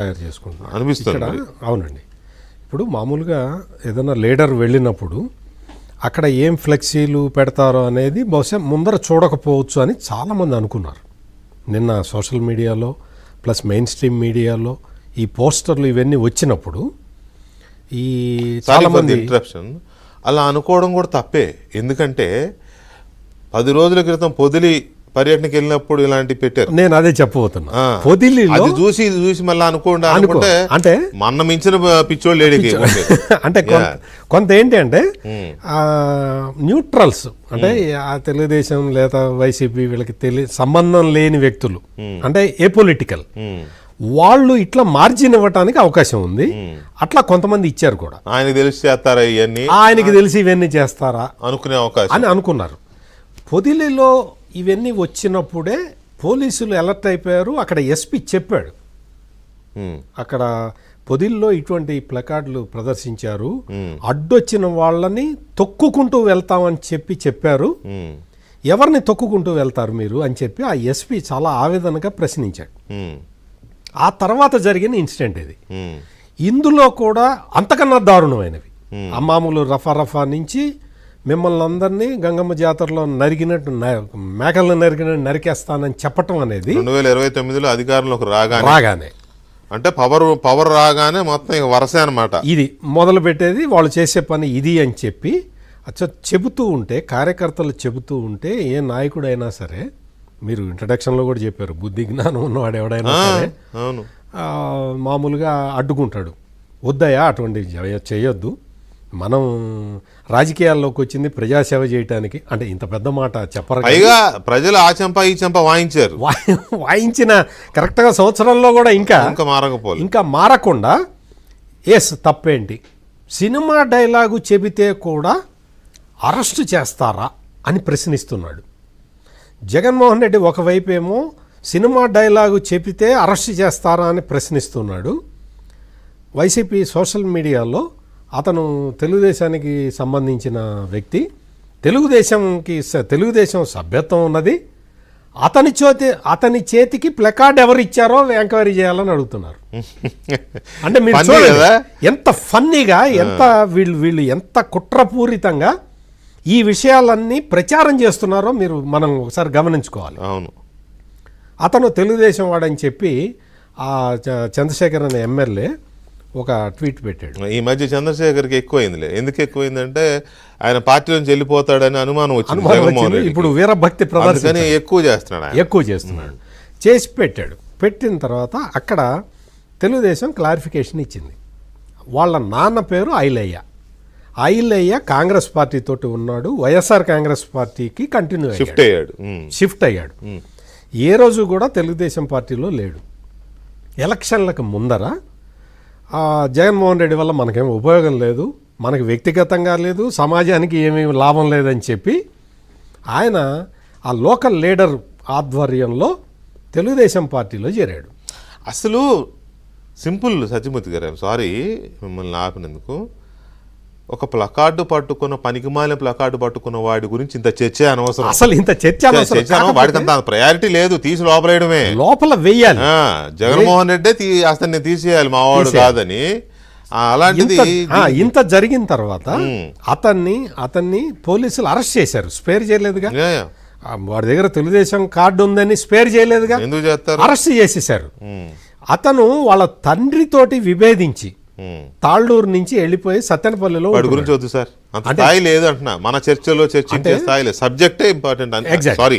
తయారు చేసుకుంటున్నాడు అనిపిస్తుంది. అవునండి. ఇప్పుడు మామూలుగా ఏదైనా లీడర్ వెళ్ళినప్పుడు అక్కడ ఏం ఫ్లెక్సీలు పెడతారో అనేది బహుశా ముందర చూడకపోవచ్చు అని చాలామంది అనుకున్నారు. నిన్న సోషల్ మీడియాలో ప్లస్ మెయిన్ స్ట్రీమ్ మీడియాలో ఈ పోస్టర్లు ఇవన్నీ వచ్చినప్పుడు ఈ చాలామంది ఇంటరప్షన్ అలా అనుకోవడం కూడా తప్పే. ఎందుకంటే 10 రోజుల క్రితం పొదిలి పర్యటనకి వెళ్ళినప్పుడు ఇలాంటి పెట్టారు. నేను అదే చెప్పబోతున్నా. పొదిలిలో చూసి మళ్ళీ అనుకుంటే అంటే మన మించిన పిచ్చోళ్ళు లేడికి అంటే కొంత ఏంటి అంటే న్యూట్రల్స్ అంటే ఆ తెలుగుదేశం లేదా వైసీపీ వీళ్ళకి సంబంధం లేని వ్యక్తులు అంటే ఏపొలిటికల్ వాళ్ళు ఇట్లా మార్జిన్ ఇవ్వటానికి అవకాశం ఉంది. అట్లా కొంతమంది ఇచ్చారు కూడా. ఆయనకి తెలిసి చేస్తారా ఇవన్నీ, ఆయనకి తెలిసి ఇవన్నీ చేస్తారా అనుకునే అవకాశం అని అనుకున్నారు. పొదిలిలో ఇవన్నీ వచ్చినప్పుడే పోలీసులు అలర్ట్ అయిపోయారు. అక్కడ ఎస్పీ చెప్పాడు, అక్కడ పొదిల్లో ఇటువంటి ప్లకార్డులు ప్రదర్శించారు, అడ్డొచ్చిన వాళ్ళని తొక్కుకుంటూ వెళ్తామని చెప్పారు. ఎవరిని తొక్కుకుంటూ వెళ్తారు మీరు అని చెప్పి ఆ ఎస్పీ చాలా ఆవేదనగా ప్రశ్నించాడు. ఆ తర్వాత జరిగిన ఇన్సిడెంట్ ఇది. ఇందులో కూడా అంతకన్నా దారుణమైనవి. మామూలు రఫా నుంచి మిమ్మల్ని అందరినీ గంగమ్మ జాతరలో మేకలను నరికేస్తానని చెప్పటం అనేది 2029లో అధికారంలోకి రాగానే అంటే పవర్ రాగానే మొత్తం ఇక వరసే అనమాట. ఇది మొదలు పెట్టేది వాళ్ళు చేసే పని ఇది అని చెప్పి చెబుతూ ఉంటే, కార్యకర్తలు చెబుతూ ఉంటే, ఏ నాయకుడైనా సరే, మీరు ఇంట్రడక్షన్లో కూడా చెప్పారు, బుద్ధి జ్ఞానం ఉన్నవాడు ఎవడైనా సరే మామూలుగా అడ్డుకుంటాడు. వద్దయా అటువంటి చేయొద్దు, మనం రాజకీయాల్లోకి వచ్చింది ప్రజాసేవ చేయటానికి. అంటే ఇంత పెద్ద మాట చెప్పరు. పైగా ప్రజలు ఆ చెంప ఈ చెంప వాయించారు. వాయించిన కరెక్ట్గా సంవత్సరంలో కూడా ఇంకా మారకుండా తప్పేంటి, సినిమా డైలాగు చెబితే కూడా అరెస్టు చేస్తారా అని ప్రశ్నిస్తున్నాడు. జగన్మోహన్ రెడ్డి ఒకవైపు ఏమో సినిమా డైలాగు చెబితే అరెస్ట్ చేస్తారా అని ప్రశ్నిస్తున్నాడు. వైసీపీ సోషల్ మీడియాలో అతను తెలుగుదేశానికి సంబంధించిన వ్యక్తి, తెలుగుదేశం సభ్యత్వం ఉన్నది, అతని చేతికి ప్లకార్డ్ ఎవరు ఇచ్చారో ఎంక్వైరీ చేయాలని అడుగుతున్నారు. అంటే మీరు చూడండి ఎంత ఫన్నీగా, ఎంత వీళ్ళు ఎంత కుట్రపూరితంగా ఈ విషయాలన్నీ ప్రచారం చేస్తున్నారో మనం ఒకసారి గమనించుకోవాలి. అవును, అతను తెలుగుదేశం వాడని చెప్పి ఆ చంద్రశేఖర్ అనే ఎమ్మెల్యే ఒక ట్వీట్ పెట్టాడు. ఈ మధ్య చంద్రశేఖర్కి ఎక్కువైందిలే. ఎందుకు ఎక్కువైందంటే ఆయన పార్టీ నుంచి వెళ్ళిపోతాడని అనుమానం వచ్చింది. ఇప్పుడు వీరభక్తి ప్రదర్శన ఎక్కువ చేస్తున్నాడు. చేసి పెట్టిన తర్వాత అక్కడ తెలుగుదేశం క్లారిఫికేషన్ ఇచ్చింది. వాళ్ళ నాన్న పేరు ఐలయ్య కాంగ్రెస్ పార్టీ తోటి ఉన్నాడు, వైఎస్ఆర్ కాంగ్రెస్ పార్టీకి కంటిన్యూ షిఫ్ట్ అయ్యాడు. ఏ రోజు కూడా తెలుగుదేశం పార్టీలో లేడు. ఎలక్షన్లకు ముందర జగన్మోహన్ రెడ్డి వల్ల మనకేం ఉపయోగం లేదు, మనకు వ్యక్తిగతంగా లేదు, సమాజానికి ఏమీ లాభం లేదని చెప్పి ఆయన ఆ లోకల్ లీడర్ ఆధ్వర్యంలో తెలుగుదేశం పార్టీలో చేరాడు. అసలు సింపుల్ సత్యమూర్తి గారు, సారీ మిమ్మల్ని ఆపినందుకు, ఒక ప్లకార్డు పట్టుకున్న పనికిమాలిన ప్లకార్డు పట్టుకున్న వాడి గురించి ఇంత చర్చ అనవసరం. అసలు ఇంత చర్చ వాడికంత ప్రయారిటీ లేదు, తీసి లోపలేయడమే, లోపల వెయ్యాలి. జగన్మోహన్ రెడ్డి అతన్ని తీసేయాలి మావాడు కాదని. అలాంటిది ఇంత జరిగిన తర్వాత అతన్ని పోలీసులు అరెస్ట్ చేశారు. స్పేర్ చేయలేదుగా, వాడి దగ్గర తెలుగుదేశం కార్డు ఉందని స్పేర్ చేయలేదుగా, ఎందుకు చేస్తారు, అరెస్ట్ చేసేసారు. అతను వాళ్ళ తండ్రితోటి విభేదించి తాళ్ళూరు నుంచి వెళ్ళిపోయి సత్తెనపల్లిలో. వాడి గురించి వద్దు సార్, అంత స్థాయి లేదు అంటున్నా, మన చర్చలో చర్చించే స్థాయి లేదు, సబ్జెక్టే important. Sorry,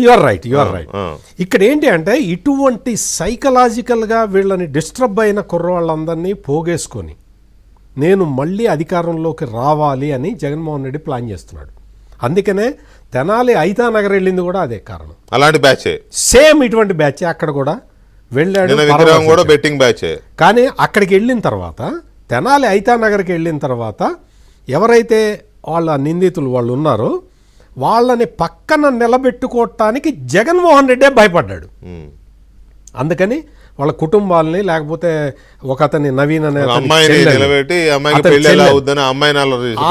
you are right. ఇక్కడ ఏంటి అంటే ఇటువంటి సైకలాజికల్గా వీళ్ళని డిస్టర్బ్ అయిన కుర్రవాళ్ళందరినీ పోగేసుకొని నేను మళ్ళీ అధికారంలోకి రావాలి అని జగన్మోహన్ రెడ్డి ప్లాన్ చేస్తున్నాడు. అందుకనే తెనాలి ఐతానగర్ వెళ్ళింది కూడా అదే కారణం. అలాంటి బ్యాచ్, సేమ్ ఇటువంటి బ్యాచ్ అక్కడ కూడా వెళ్ళాడు. Betting batch. కానీ అక్కడికి వెళ్ళిన తర్వాత, తెనాలి ఐతానగర్కి వెళ్ళిన తర్వాత ఎవరైతే వాళ్ళ నిందితులు వాళ్ళు ఉన్నారో వాళ్ళని పక్కన నిలబెట్టుకోవటానికి జగన్మోహన్ రెడ్డే భయపడ్డాడు. అందుకని వాళ్ళ కుటుంబాలని, లేకపోతే ఒక అతని నవీన్ అనే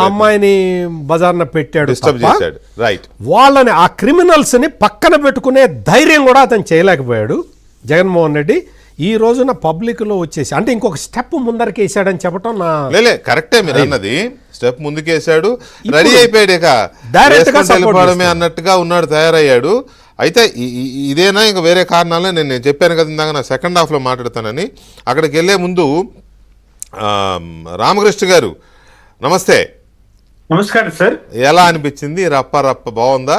అమ్మాయిని బజార్న పెట్టాడు. వాళ్ళని ఆ క్రిమినల్స్ ని పక్కన పెట్టుకునే ధైర్యం కూడా అతను చేయలేకపోయాడు జగన్మోహన్ రెడ్డి. ఈ రోజున పబ్లిక్లో వచ్చేసి అంటే ఇంకొక స్టెప్ ముందరికి వేసాడని చెప్పడం నా లేలే కరెక్టే మీరు అన్నది, స్టెప్ ముందుకేసాడు, రెడీ అయిపోయాడు, ఇక Direct గా support వెళ్ళిపోవడమే అన్నట్టుగా ఉన్నాడు, తయారయ్యాడు. అయితే ఇదేనా ఇంకా వేరే కారణాలే నేను చెప్పాను కదా ఇందాక నా సెకండ్ హాఫ్లో మాట్లాడతానని. అక్కడికి వెళ్ళే ముందు రామకృష్ణ గారు నమస్తే. నమస్కారం సార్. ఎలా అనిపించింది? రప్ప బాగుందా?